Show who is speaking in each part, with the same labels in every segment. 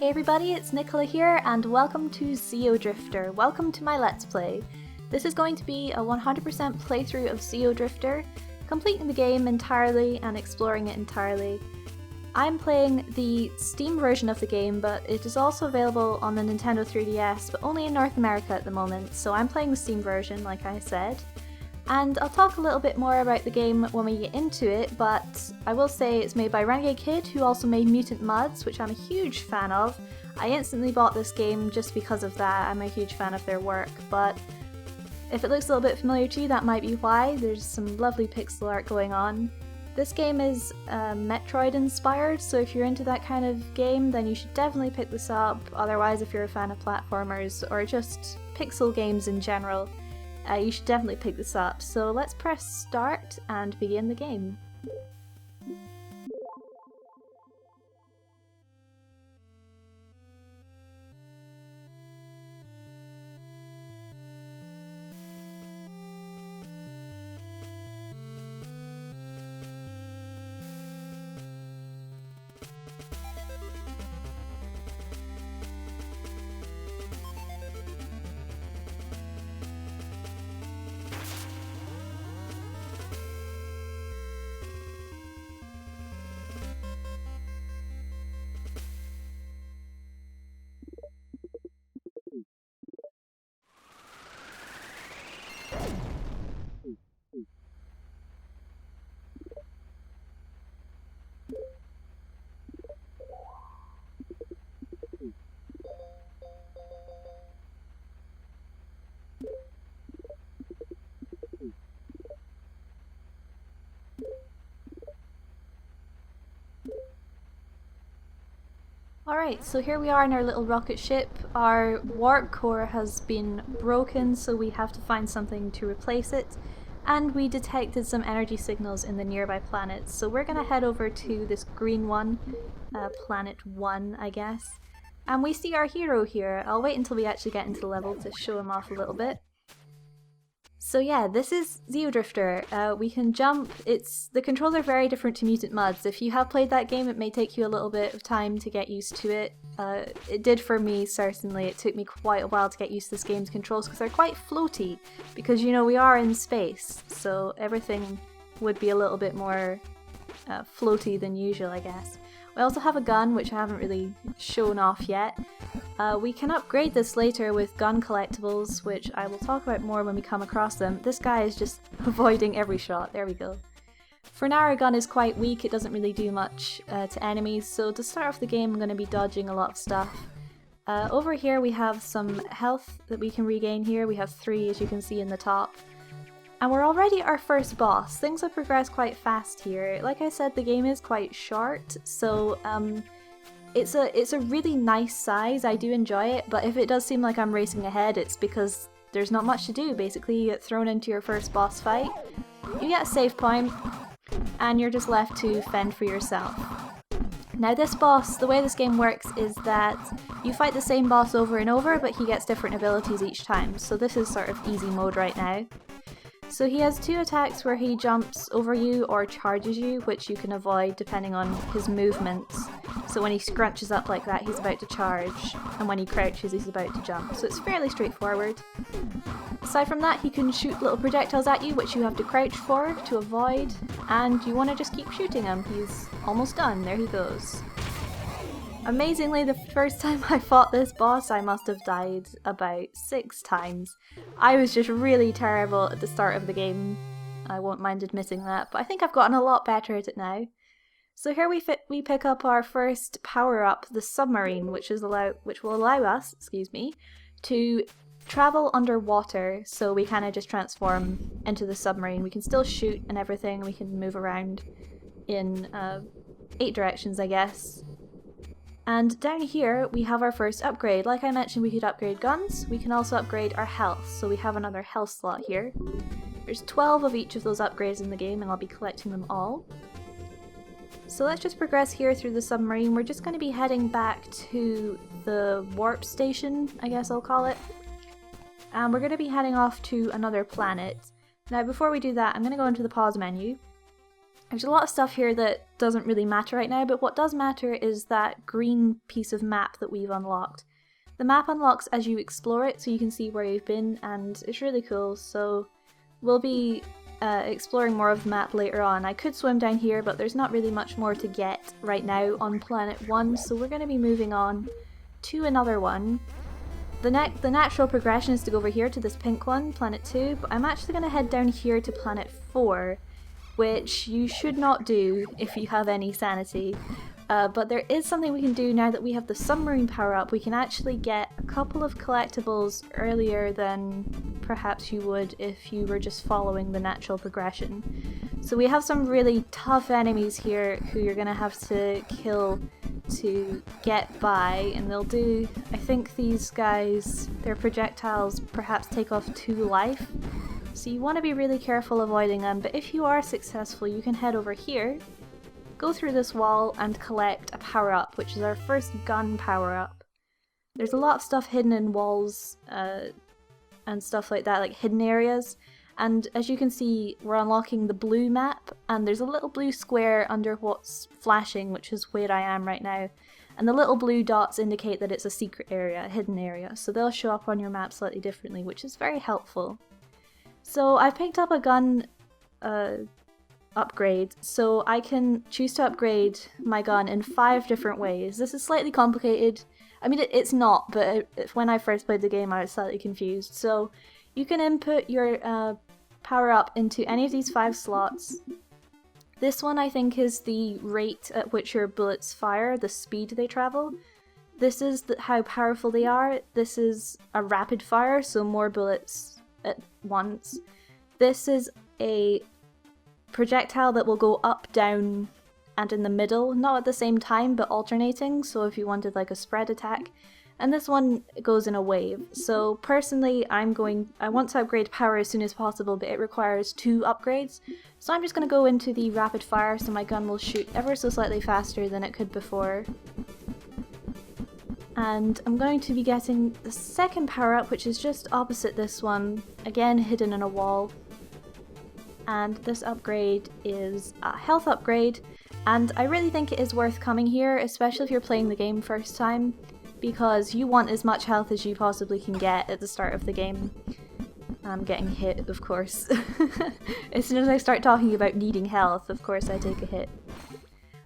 Speaker 1: Hey everybody, it's Nicola here and welcome to Xeodrifter. Welcome to my Let's Play. This is going to be a 100% playthrough of Xeodrifter, completing the game entirely and exploring it entirely. I'm playing the Steam version of the game, but it is also available on the Nintendo 3DS, but only in North America at the moment, so I'm playing the Steam version, like I said. And I'll talk a little bit more about the game when we get into it, but I will say it's made by Renegade Kid, who also made Mutant Mudds, which I'm a huge fan of. I instantly bought this game just because of that. I'm a huge fan of their work, but if it looks a little bit familiar to you, that might be why. There's some lovely pixel art going on. This game is Metroid inspired, so if you're into that kind of game, then you should definitely pick this up. Otherwise, if you're a fan of platformers or just pixel games in general, you should definitely pick this up. So let's press start and begin the game. Alright, so here we are in our little rocket ship. Our warp core has been broken, so we have to find something to replace it. And we detected some energy signals in the nearby planets, so we're gonna head over to this green one, planet 1, I guess. And we see our hero here. I'll wait until we actually get into the level to show him off a little bit. So yeah, this is Xeodrifter. We can jump. The controls are very different to Mutant Mudds. If you have played that game, it may take you a little bit of time to get used to it. It did for me, certainly. It took me quite a while to get used to this game's controls because they're quite floaty. Because, you know, we are in space, so everything would be a little bit more floaty than usual, I guess. We also have a gun, which I haven't really shown off yet. We can upgrade this later with gun collectibles, which I will talk about more when we come across them. This guy is just avoiding every shot. There we go. For now, our gun is quite weak. It doesn't really do much to enemies, so to start off the game, I'm going to be dodging a lot of stuff. Over here, we have some health that we can regain here. We have 3, as you can see in the top. And we're already our first boss. Things have progressed quite fast here. Like I said, the game is quite short, so it's a really nice size. I do enjoy it, but if it does seem like I'm racing ahead, it's because there's not much to do. Basically, you get thrown into your first boss fight, you get a save point, and you're just left to fend for yourself. Now this boss, the way this game works is that you fight the same boss over and over, but he gets different abilities each time, so this is sort of easy mode right now. So he has 2 attacks where he jumps over you or charges you, which you can avoid depending on his movements. So when he scrunches up like that, he's about to charge, and when he crouches, he's about to jump. So it's fairly straightforward. Aside from that, he can shoot little projectiles at you, which you have to crouch for to avoid, and you want to just keep shooting him. He's almost done. There he goes. Amazingly, the first time I fought this boss, I must have died about 6 times. I was just really terrible at the start of the game. I won't mind admitting that, but I think I've gotten a lot better at it now. So here we pick up our first power-up, the submarine, which will allow us, to travel underwater. So we kind of just transform into the submarine. We can still shoot and everything. We can move around in 8 directions, I guess. And down here we have our first upgrade. Like I mentioned, we could upgrade guns. We can also upgrade our health, so we have another health slot here. There's 12 of each of those upgrades in the game, and I'll be collecting them all. So let's just progress here through the submarine. We're just going to be heading back to the warp station, I guess I'll call it. And we're going to be heading off to another planet. Now before we do that, I'm going to go into the pause menu. There's a lot of stuff here that doesn't really matter right now, but what does matter is that green piece of map that we've unlocked. The map unlocks as you explore it, so you can see where you've been, and it's really cool, so we'll be exploring more of the map later on. I could swim down here, but there's not really much more to get right now on Planet 1, so we're going to be moving on to another one. The natural progression is to go over here to this pink one, Planet 2, but I'm actually going to head down here to Planet 4, which you should not do if you have any sanity. But there is something we can do now that we have the submarine power-up. We can actually get a couple of collectibles earlier than perhaps you would if you were just following the natural progression. So we have some really tough enemies here who you're going to have to kill to get by, and they'll do, I think these guys, their projectiles perhaps take off 2 life. So you want to be really careful avoiding them, but if you are successful you can head over here, go through this wall and collect a power-up, which is our first gun power-up. There's a lot of stuff hidden in walls and stuff like that, like hidden areas, and as you can see we're unlocking the blue map, and there's a little blue square under what's flashing, which is where I am right now, and the little blue dots indicate that it's a secret area, a hidden area, so they'll show up on your map slightly differently, which is very helpful. So I've picked up a gun upgrade, so I can choose to upgrade my gun in 5 different ways. This is slightly complicated. I mean, it's not, but when I first played the game I was slightly confused. So you can input your power up into any of these 5 slots. This one I think is the rate at which your bullets fire, the speed they travel. This is how powerful they are. This is a rapid fire, so more bullets at once. This is a projectile that will go up, down, and in the middle, not at the same time but alternating, so if you wanted like a spread attack. And this one goes in a wave. So personally I want to upgrade power as soon as possible, but it requires 2 upgrades. So I'm just going to go into the rapid fire, so my gun will shoot ever so slightly faster than it could before. And I'm going to be getting the second power up, which is just opposite this one, again hidden in a wall. And this upgrade is a health upgrade, and I really think it is worth coming here, especially if you're playing the game first time, because you want as much health as you possibly can get at the start of the game. I'm getting hit, of course. As soon as I start talking about needing health, of course I take a hit.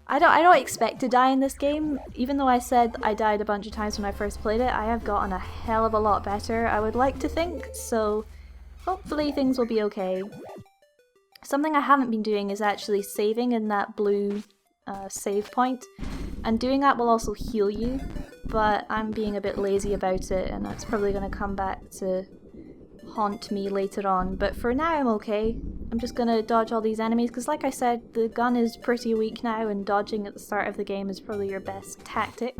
Speaker 1: I don't expect to die in this game. Even though I said I died a bunch of times when I first played it, I have gotten a hell of a lot better, I would like to think, so hopefully things will be okay. Something I haven't been doing is actually saving in that blue save point, and doing that will also heal you, but I'm being a bit lazy about it and that's probably going to come back to haunt me later on, but for now I'm okay. I'm just going to dodge all these enemies because, like I said, the gun is pretty weak now and dodging at the start of the game is probably your best tactic.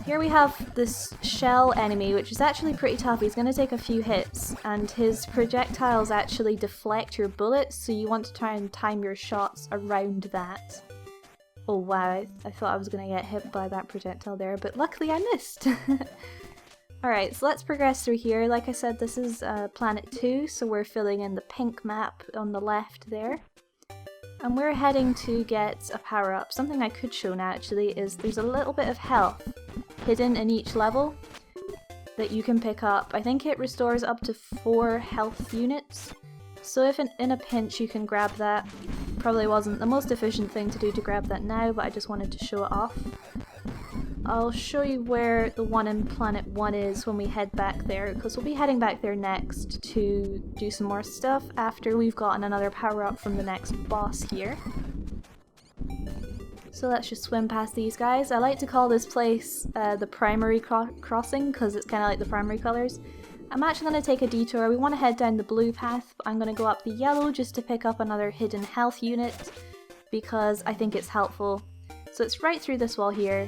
Speaker 1: Here we have this shell enemy, which is actually pretty tough. He's going to take a few hits, and his projectiles actually deflect your bullets, so you want to try and time your shots around that. Oh wow, I thought I was going to get hit by that projectile there, but luckily I missed! Alright, so let's progress through here. Like I said, this is Planet 2, so we're filling in the pink map on the left there. And we're heading to get a power-up. Something I could show now actually is there's a little bit of health hidden in each level that you can pick up. I think it restores up to 4 health units. So if in a pinch you can grab that. Probably wasn't the most efficient thing to do to grab that now, but I just wanted to show it off. I'll show you where the one in Planet 1 is when we head back there, because we'll be heading back there next to do some more stuff after we've gotten another power-up from the next boss here. So let's just swim past these guys. I like to call this place the primary crossing, because it's kind of like the primary colours. I'm actually going to take a detour. We want to head down the blue path, but I'm going to go up the yellow just to pick up another hidden health unit, because I think it's helpful. So it's right through this wall here.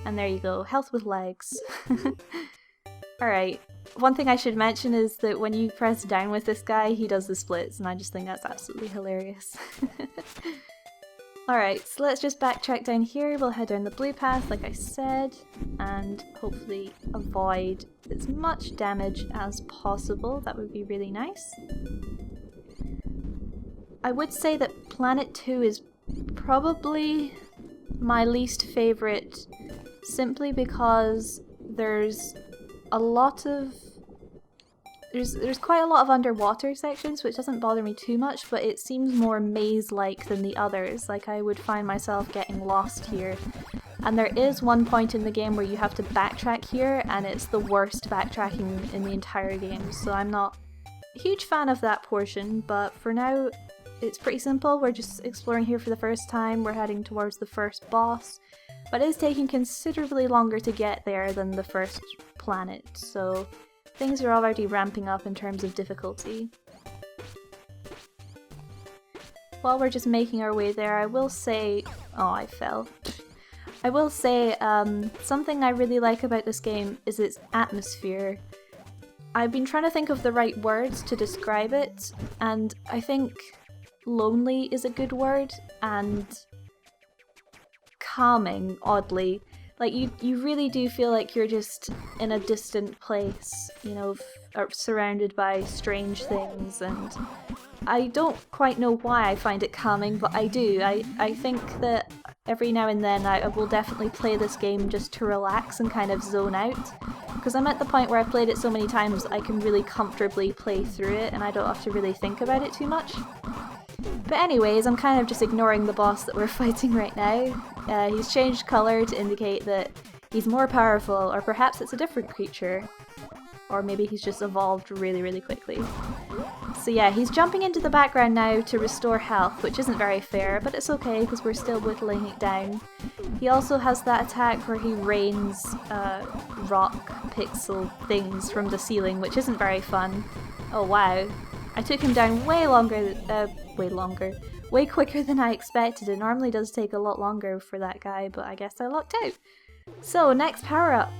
Speaker 1: And there you go, health with legs. Alright, one thing I should mention is that when you press down with this guy, he does the splits, and I just think that's absolutely hilarious. Alright, so let's just backtrack down here. We'll head down the blue path, like I said, and hopefully avoid as much damage as possible. That would be really nice. I would say that Planet 2 is probably my least favourite, simply because there's a lot of... There's quite a lot of underwater sections, which doesn't bother me too much, but it seems more maze-like than the others. Like, I would find myself getting lost here. And there is one point in the game where you have to backtrack here, and it's the worst backtracking in the entire game, so I'm not a huge fan of that portion, but for now it's pretty simple. We're just exploring here for the first time, we're heading towards the first boss, but it is taking considerably longer to get there than the first planet, so things are already ramping up in terms of difficulty. While we're just making our way there, I will say... oh, I fell. I will say, something I really like about this game is its atmosphere. I've been trying to think of the right words to describe it, and I think lonely is a good word, and calming, oddly. Like, you really do feel like you're just in a distant place, you know, surrounded by strange things, and I don't quite know why I find it calming, but I do. I think that every now and then I will definitely play this game just to relax and kind of zone out, because I'm at the point where I've played it so many times I can really comfortably play through it and I don't have to really think about it too much. But anyways, I'm kind of just ignoring the boss that we're fighting right now. He's changed colour to indicate that he's more powerful, or perhaps it's a different creature. Or maybe he's just evolved really, really quickly. So yeah, he's jumping into the background now to restore health, which isn't very fair, but it's okay because we're still whittling it down. He also has that attack where he rains rock pixel things from the ceiling, which isn't very fun. Oh wow. I took him down way quicker than I expected. It normally does take a lot longer for that guy, but I guess I lucked out. So, next power-up.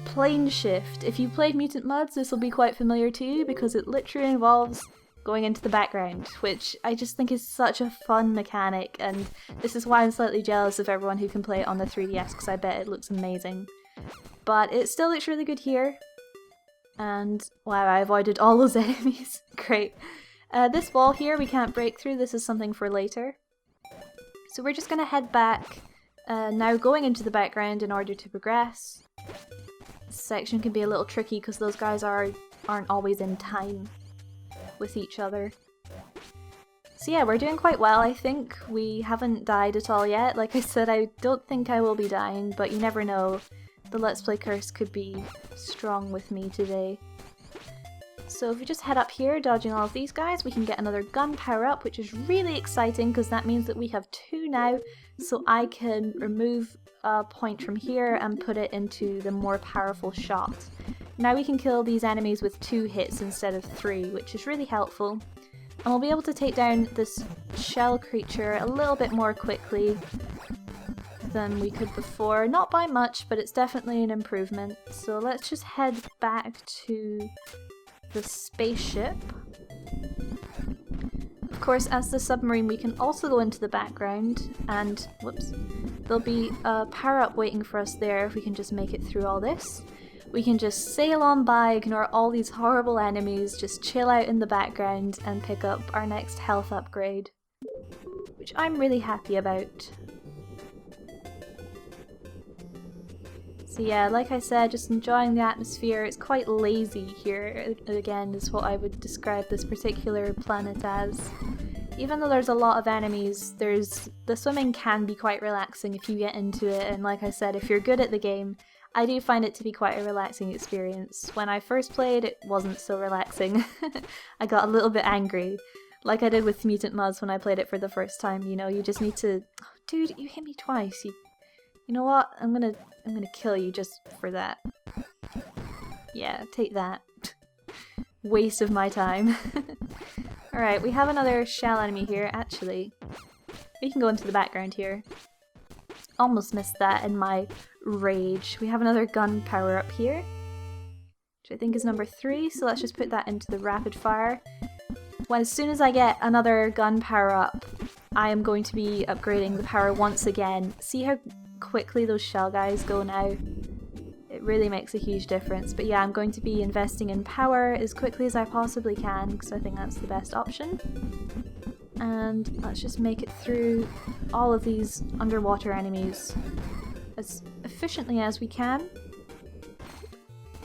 Speaker 1: Plane shift. If you've played Mutant Mudds, this will be quite familiar to you because it literally involves going into the background, which I just think is such a fun mechanic, and this is why I'm slightly jealous of everyone who can play it on the 3DS because I bet it looks amazing. But it still looks really good here. And wow, I avoided all those enemies. Great. This wall here we can't break through, this is something for later. So we're just gonna head back, now going into the background in order to progress. This section can be a little tricky because those guys aren't always in time with each other. So yeah, we're doing quite well, I think. We haven't died at all yet. Like I said, I don't think I will be dying, but you never know. The Let's Play curse could be strong with me today. So if we just head up here, dodging all of these guys, we can get another gun power up, which is really exciting because that means that we have 2 now, so I can remove a point from here and put it into the more powerful shot. Now we can kill these enemies with 2 hits instead of 3, which is really helpful. And we'll be able to take down this shell creature a little bit more quickly than we could before. Not by much, but it's definitely an improvement. So let's just head back to the spaceship. Of course, as the submarine, we can also go into the background, and whoops, there'll be a power-up waiting for us there if we can just make it through all this. We can just sail on by, ignore all these horrible enemies, just chill out in the background and pick up our next health upgrade, which I'm really happy about. So yeah, like I said, just enjoying the atmosphere. It's quite lazy here, again, is what I would describe this particular planet as. Even though there's a lot of enemies, the swimming can be quite relaxing if you get into it, and like I said, if you're good at the game, I do find it to be quite a relaxing experience. When I first played, it wasn't so relaxing. I got a little bit angry, like I did with Mutant Mudds when I played it for the first time, you know, you just need to... Oh, dude, you hit me twice, You know what? I'm gonna kill you just for that. Yeah, take that. Waste of my time. Alright, we have another shell enemy here, actually. We can go into the background here. Almost missed that in my rage. We have another gun power up here, which I think is number 3, so let's just put that into the rapid fire. As soon as I get another gun power up, I am going to be upgrading the power once again. See how quickly those shell guys go now? It really makes a huge difference. But yeah, I'm going to be investing in power as quickly as I possibly can because I think that's the best option. and let's just make it through all of these underwater enemies as efficiently as we can.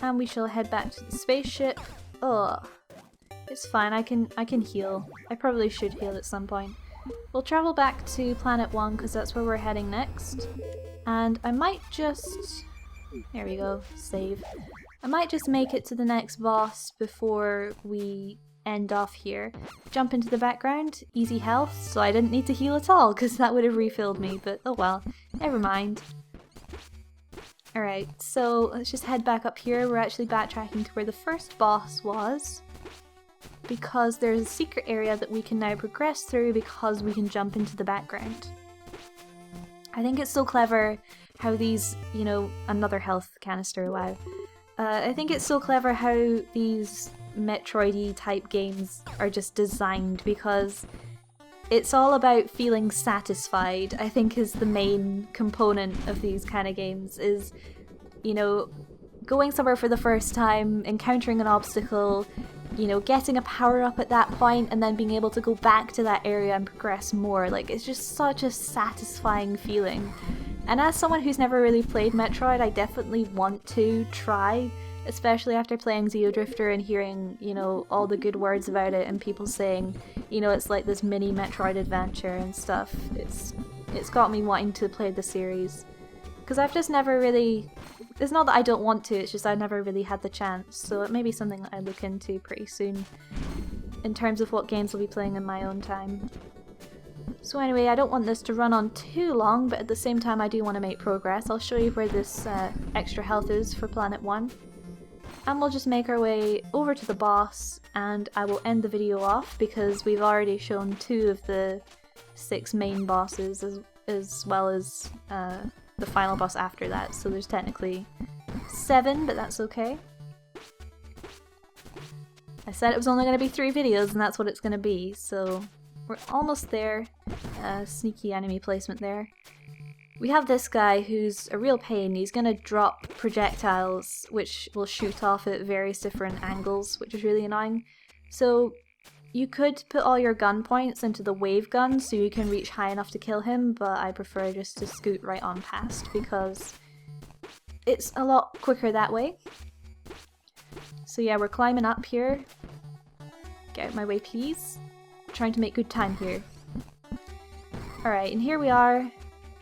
Speaker 1: And we shall head back to the spaceship. Ugh. It's fine, I can heal. I probably should heal at some point. We'll travel back to Planet 1 because that's where we're heading next. And I might just... There we go, save. I might just make it to the next boss before we end off here. Jump into the background, easy health, so I didn't need to heal at all because that would have refilled me, but oh well, never mind. Alright, so let's just head back up here. We're actually backtracking to where the first boss was, because there's a secret area that we can now progress through because we can jump into the background. I think it's so clever how these, you know, another health canister, wow. I think it's so clever how these Metroid-y type games are just designed, because it's all about feeling satisfied, I think, is the main component of these kind of games, is, you know, going somewhere for the first time, encountering an obstacle, you know, getting a power-up at that point, and then being able to go back to that area and progress more. Like, it's just such a satisfying feeling. And as someone who's never really played Metroid, I definitely want to try, especially after playing Xeodrifter and hearing, you know, all the good words about it and people saying, you know, it's like this mini Metroid adventure and stuff. It's got me wanting to play the series. Because I've just never really... It's not that I don't want to, it's just I've never really had the chance, so it may be something that I look into pretty soon in terms of what games I'll be playing in my own time. So anyway, I don't want this to run on too long, but at the same time I do want to make progress. I'll show you where this extra health is for Planet 1. And we'll just make our way over to the boss, and I will end the video off because we've already shown 2 of the 6 main bosses as well as the final boss after that, so there's technically 7, but that's okay. I said it was only going to be 3 videos and that's what it's going to be, so we're almost there. Sneaky enemy placement there. We have this guy who's a real pain. He's going to drop projectiles which will shoot off at various different angles, which is really annoying. So you could put all your gun points into the wave gun so you can reach high enough to kill him, but I prefer just to scoot right on past because it's a lot quicker that way. So yeah, we're climbing up here. Get out of my way, please. I'm trying to make good time here. Alright, and here we are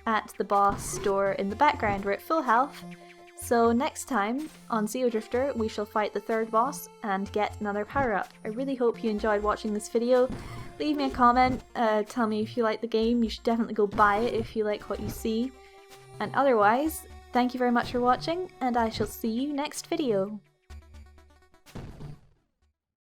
Speaker 1: at the boss door in the background. We're at full health. So next time on Xeodrifter we shall fight the 3rd boss and get another power-up. I really hope you enjoyed watching this video. Leave me a comment, tell me if you like the game. You should definitely go buy it if you like what you see. And otherwise, thank you very much for watching, and I shall see you next video.